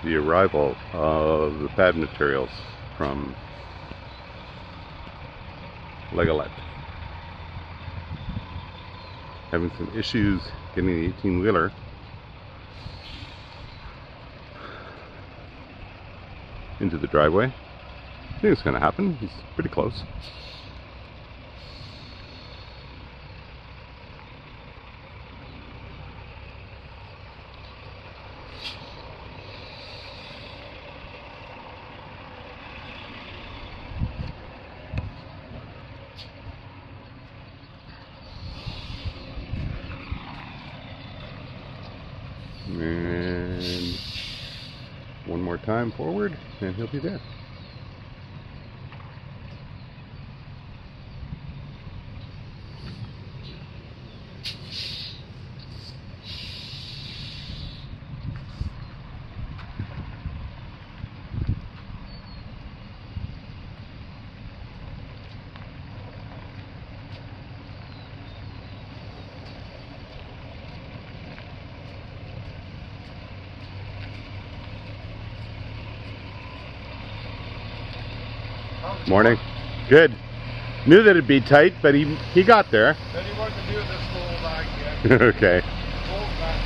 the arrival of the pad materials from Legolet. Having some issues getting the 18-wheeler into the driveway. I think it's going to happen. He's pretty close. And one more time forward and he'll be there. Morning. Good. Knew that it'd be tight, but he got there. Said he wasn't doing this full back yet. Okay. Full back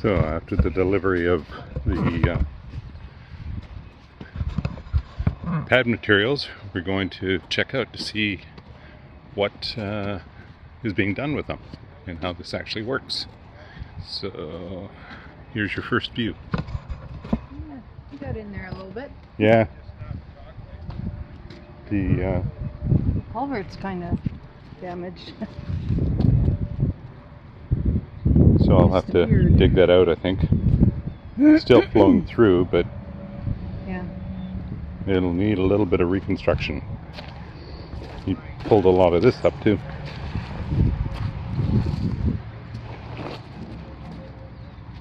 So after the delivery of the pad materials, we're going to check out to see what is being done with them and how this actually works. So here's your first view. Yeah, you got in there a little bit. Yeah. The culvert's kind of damaged. So I'll have to dig that out, I think. Still flowing through, but yeah, it'll need a little bit of reconstruction. He pulled a lot of this up too.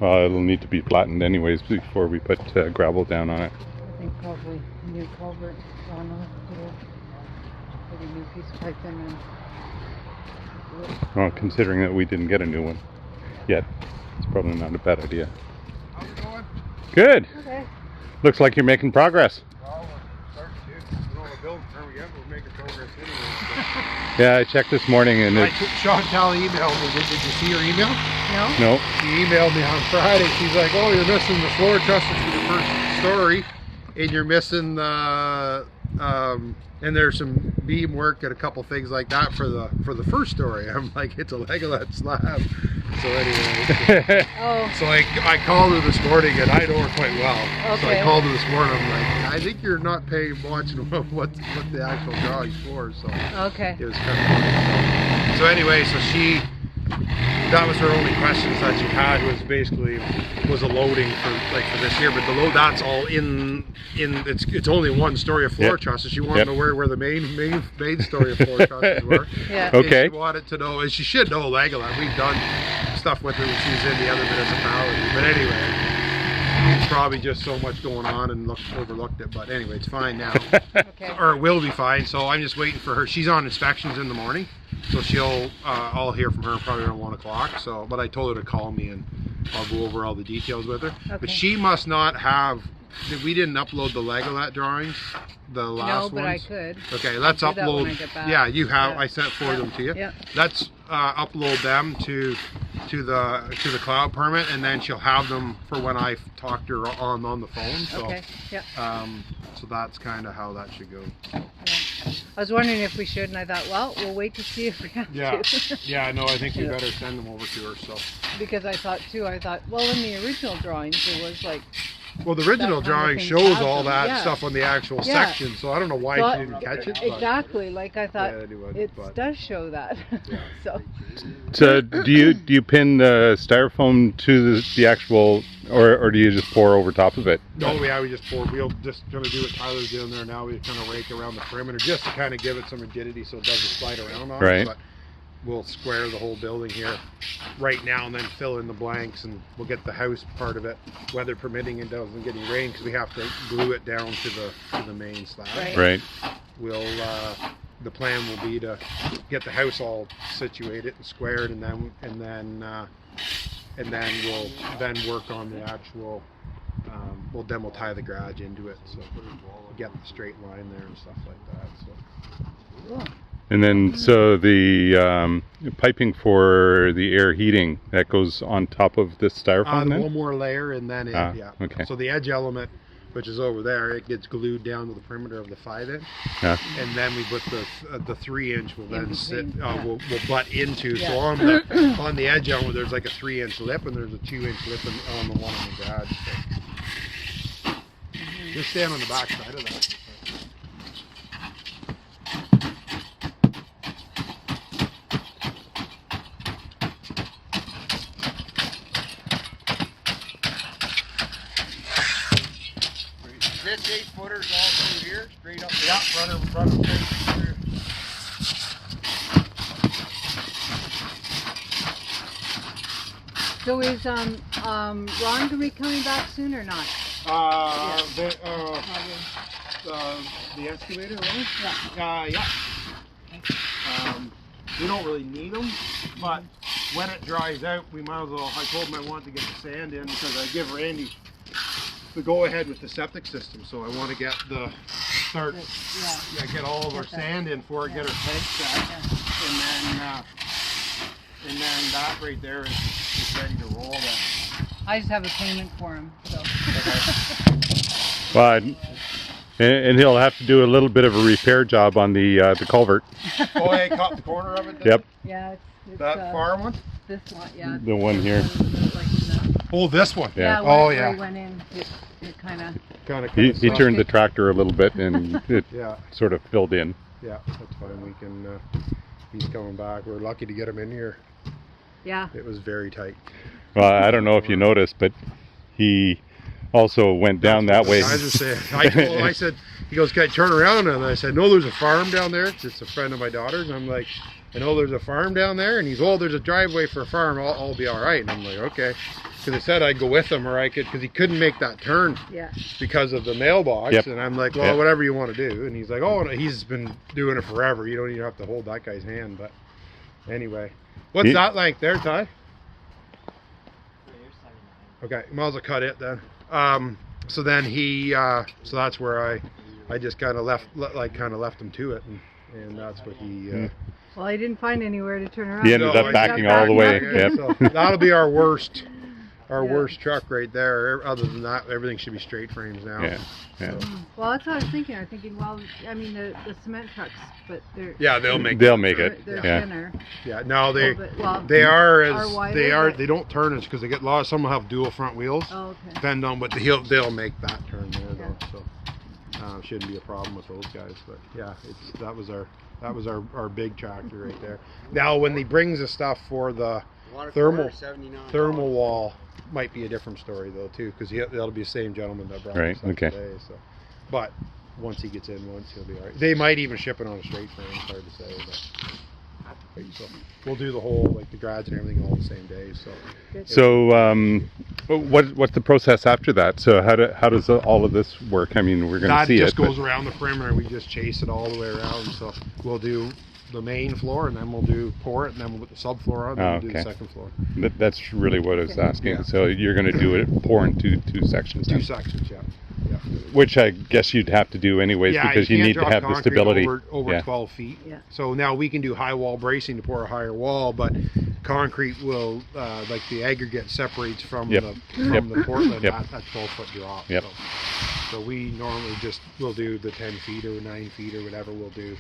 Well, it'll need to be flattened anyways before we put gravel down on it. I think probably new culvert on a little pretty new piece of pipe in there. Well, considering that we didn't get a new one yet, it's probably not a bad idea. How's it going? Good. Okay. Looks like you're making progress. Well, we're starting to. We don't have a building permit yet, but we're making progress anyway. Yeah, I checked this morning and it's... Chantal emailed me. Did you see her email? No? No. She emailed me on Friday. She's like, oh, you're missing the floor trusses for the first story. And you're missing the... and there's some beam work and a couple things like that for the first story. I'm like, it's a Legolet slab. So anyway, Oh. so I called her this morning, and I know her quite well. Okay. So I called her this morning. I'm like, I think you're not paying watching what the actual drawing's for. So Okay. it was kind of funny. So anyway, so that was her only questions that she had was basically was a loading for this year, but the load that's all in it's only one story of floor trusses. She wanted to know where the main story of floor trusses were. Yeah. Okay. And she wanted to know, and she should know Legolet. We've done stuff with her when she was in the other municipality. But anyway, it's probably just so much going on and overlooked it. But anyway, it's fine now. Okay. Or it will be fine. So I'm just waiting for her. She's on inspections in the morning, so I'll hear from her probably around 1 o'clock. So, but I told her to call me and I'll go over all the details with her. Okay. But she must not have. We didn't upload the Legolet drawings, the last ones. No, but I could. Okay, let's I'll do that upload. when I get back. Yeah, you have. Yeah. I sent them to you. Yeah. Let's upload them to the cloud permit, and then she'll have them for when I talk to her on the phone. So, Okay. Yeah. so that's kind of how that should go. Yeah. I was wondering if we should, and I thought, well, we'll wait to see if we have Yeah, to. yeah, no, I think we Yeah. better send them over to her, so. Because I thought, well, in the original drawings, it was like, Well, the original That kind of drawing thing shows has all them, that yeah. stuff on the actual Yeah. section, so I don't know why So she didn't catch it. But, exactly, like I thought, yeah, anyway, it but- does show that. Yeah. So, So do you pin the styrofoam to the actual, or do you just pour over top of it? No, we just poured. We'll just gonna do what Tyler's doing there now. We kind of rake around the perimeter just to kind of give it some rigidity so it doesn't slide around on Right. us. But we'll square the whole building here right now and then fill in the blanks, and we'll get the house part of it, weather permitting and doesn't get any rain, because we have to glue it down to the main slab. Right. Right. We'll the plan will be to get the house all situated and squared, and then we'll then work on the actual. We'll demo tie the garage into it, so we'll get the straight line there and stuff like that. So. cool. And then, so the piping for the air heating, that goes on top of this styrofoam then? One more layer, and then yeah. Okay. So the edge element, which is over there, it gets glued down to the perimeter of the 5-inch, Yeah. and then we put the 3-inch will In then sit. between, yeah. We'll butt into. Yeah. So on the edge element, there's like a 3-inch lip, and there's a 2-inch lip on the one in the garage. So. Just stand on the back side of that. This 8-footer's all through here, straight up. Yeah, run her straight through. So is Ron gonna be coming back soon or not? The excavator, right? Yeah. Yeah. We don't really need them, but when it dries out, we might as well. I told him I want to get the sand in because I give Randy the go ahead with the septic system, so I want to get the start. Yeah. Yeah, get all of our Okay. sand in for it, get our tank set, and then that right there is ready to roll. Then. I just have a payment for him, so. Well, and he'll have to do a little bit of a repair job on the culvert. Oh, I caught the corner of it. Then? Yep. Yeah, it's That far one. this one, yeah. The one here. Oh, this one. Yeah. Oh, where yeah. he went in, it kind of. Kind of. He turned the tractor a little bit and it Yeah. sort of filled in. Yeah, that's fine. We can. He's coming back. We're lucky to get him in here. Yeah. It was very tight. Well, I don't know if you noticed, but he also went down that way. I just said. I said. He goes, "Can I turn around?" And I said, "No, there's a farm down there. It's a friend of my daughter's." And I'm like, "I know there's a farm down there." And he's, "Oh, there's a driveway for a farm. I'll be all right." And I'm like, "Okay," because I said I'd go with him, or I could, because he couldn't make that turn Yeah. because of the mailbox. Yep. And I'm like, "Well, Yep. whatever you want to do." And he's like, "Oh, no, he's been doing it forever. You don't even have to hold that guy's hand." But anyway, what's He- that length there, Ty? Okay, might as well cut it then. So then he, so that's where I just kind of left him to it, and that's what he. Well, I didn't find anywhere to turn around. He ended No, up I backing got all the way. back up Yep. again. So that'll be our worst Yeah. truck right there. Other than that, everything should be straight frames now. Yeah. Yeah. Well, that's what I was thinking. I'm thinking, well, I mean, the cement trucks, but they're Yeah, they'll make. They'll make it. they're Yeah. thinner. Yeah, no, they Well, they are Are as wider, they are. but- They don't turn as because they get lost. Some will have dual front wheels. Oh, okay. Depend on what they'll make that turn there though. So shouldn't be a problem with those guys. But yeah, that was our big tractor right there. Now when he brings the stuff for the thermal wall, might be a different story though too, because that'll be the same gentleman that brought Right, the stuff okay. today. So, but once he gets in, he'll be all right. They might even ship it on a straight frame. It's hard to say, but so we'll do the whole like the garage and everything all the same day. So. So, what's the process after that? So, how does all of this work? I mean, we're going to That see just it. but- goes around the perimeter. We just chase it all the way around. So we'll do the main floor, and then we'll pour it, and then we'll put the subfloor on, and then we'll do the Okay. second floor. That's really what I was asking. Yeah. So you're going to do it, pour in two sections. Two then? sections, yeah. which I guess you'd have to do anyways because you can't need to drop have the concrete stability. over Yeah. 12 feet. Yeah. So now we can do high wall bracing to pour a higher wall, but concrete will, like the aggregate separates from Yep. the Portland Yep. at 12-foot drop. Yep. So we normally we'll do the 10 feet or 9 feet or whatever. We'll do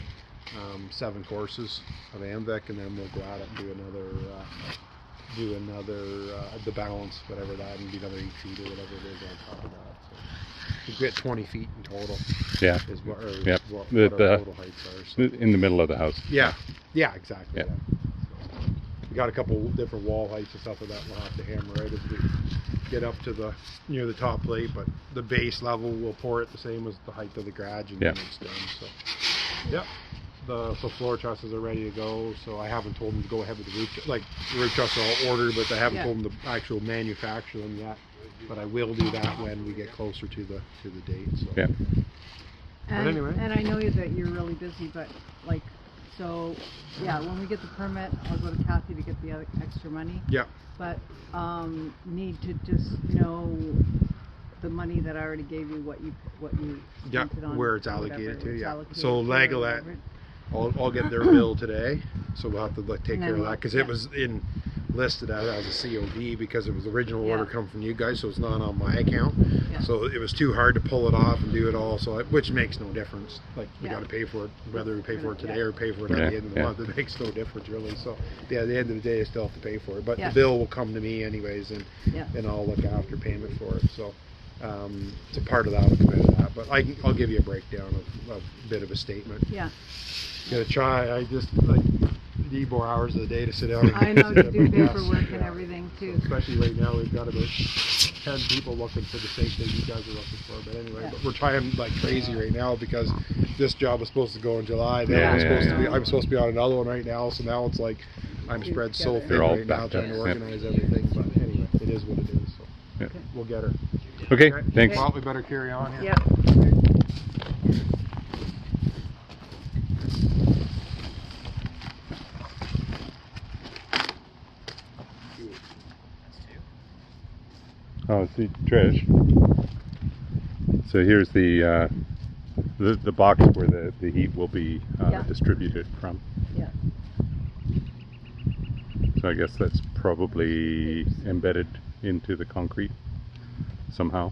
7 courses of AMVEC, and then we'll go out and do another the balance, whatever that, and do another 8 feet or whatever it is on top of that. So we get 20 feet in total. Yeah. Is what, or Yep. what The- our the- total heights are. So. In the middle of the house. Yeah, exactly. Yeah. Yeah. So we got a couple different wall heights and stuff like that we'll have to hammer right as we get up to the near the top plate, but the base level we'll pour it the same as the height of the garage, and then it's done. So, yep. The floor trusses are ready to go, so I haven't told them to go ahead with the roof. Like the roof trusses are all ordered, but I haven't told them to actual manufacture them yet. But I will do that when we get closer to the date. So. Yeah. And, anyway. and I know that you're really busy, but like, so yeah, when we get the permit, I'll go to Kathy to get the other extra money. Yeah. But need to just know the money that I already gave you, what you spent it on, where it's or allocated whatever to. it's Yeah. allocated So to, Legolet. or I'll get their bill today, so we'll have to take And care of then that because yeah. it was listed as a COD because it was the original order Yeah. come from you guys, so it's not on my account. Yeah. So it was too hard to pull it off and do it all. So which makes no difference. Like we Yeah. got to pay for it, whether we pay for it today or pay for it Yeah. at the end of the Yeah. month. It makes no difference really. So yeah, at the end of the day, I still have to pay for it. But Yeah. the bill will come to me anyways, and Yeah. I'll look after payment for it. So. So part of that will come out of that, but I'll give you a breakdown of a bit of a statement. Yeah. Gonna try. I just need more hours of the day to sit down. I know to do Yes. paperwork and Yeah. everything too. Especially right now, we've got about 10 people looking for the same thing you guys are looking for. But anyway, Yeah. but we're trying like crazy right now because this job was supposed to go in July. Then Yeah, I'm supposed yeah, to be. yeah. I'm supposed to be on another one right now. So now it's like I'm Two spread so together. thin They're all right now backed trying to up. organize everything. But anyway, it is what it is. So Yeah. we'll get her. Okay, thanks. Well, we better carry on here. Yep. Oh, see, Trish. So here's the box where the heat will be Yeah. distributed from. Yeah. So I guess that's probably embedded into the concrete somehow.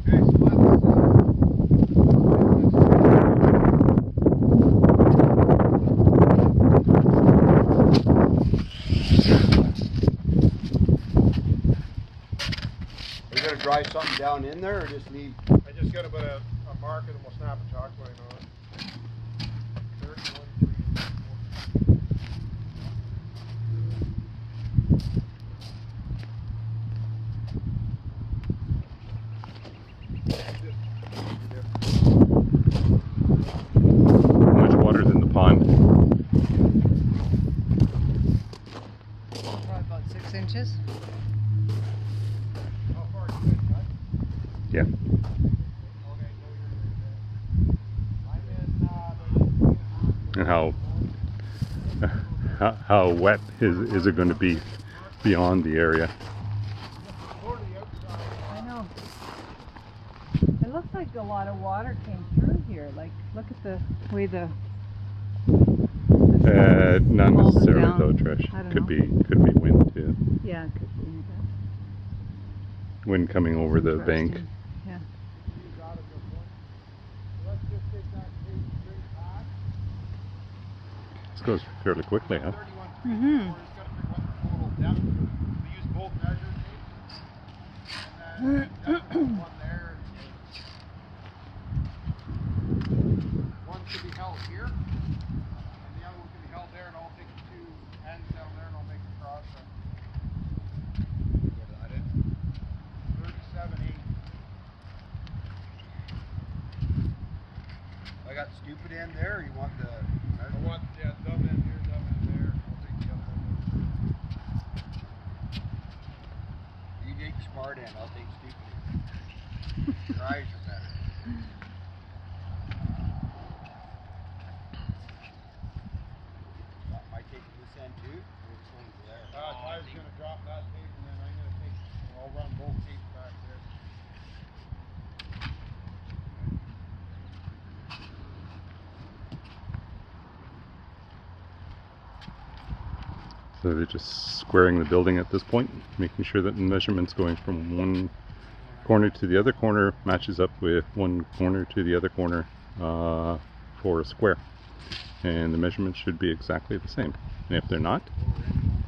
Okay, so are you gonna dry something down in there or just leave? I just got about a mark and we'll snap a chalk line on it. 31, 3, 4. How much water's in the pond? Probably about 6 inches. How far is it, cut? Yeah. Okay, so And how wet is it going to be beyond the area? I know. It looks like a lot of water came through here. Like, look at the way the Not Fall necessarily down. though, Trish. I don't Could know. be wind too. yeah, it could be. Wind coming over the bank. Interesting. Yeah. This goes fairly quickly, huh? Mm-hmm. We use both measure tapes. And then one there. One should be held here. And the other one can be held there, and I'll take the two ends down there and I'll make the cross. Get that in. 37.8. I got stupid end there, or you want the I want, dumb end here, dumb end there. I'll take the other one. You take the smart end, I'll take stupid end. Your eyes are better. Am I taking this end too? Or which one's there? I was gonna drop that tape and then I'm gonna take, I'll run both tapes So they're just squaring the building at this point, making sure that the measurements going from one corner to the other corner matches up with one corner to the other corner for a square. And the measurements should be exactly the same. And if they're not,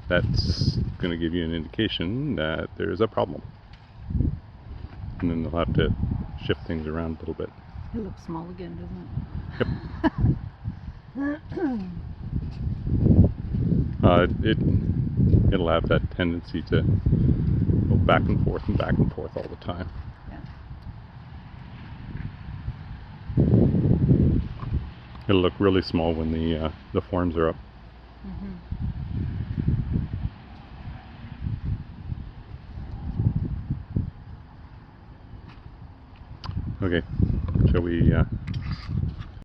that's going to give you an indication that there's a problem. And then they'll have to shift things around a little bit. It looks small again, doesn't it? It'll have that tendency to go back and forth all the time. Yeah. It'll look really small when the forms are up. Mm-hmm. Okay, shall we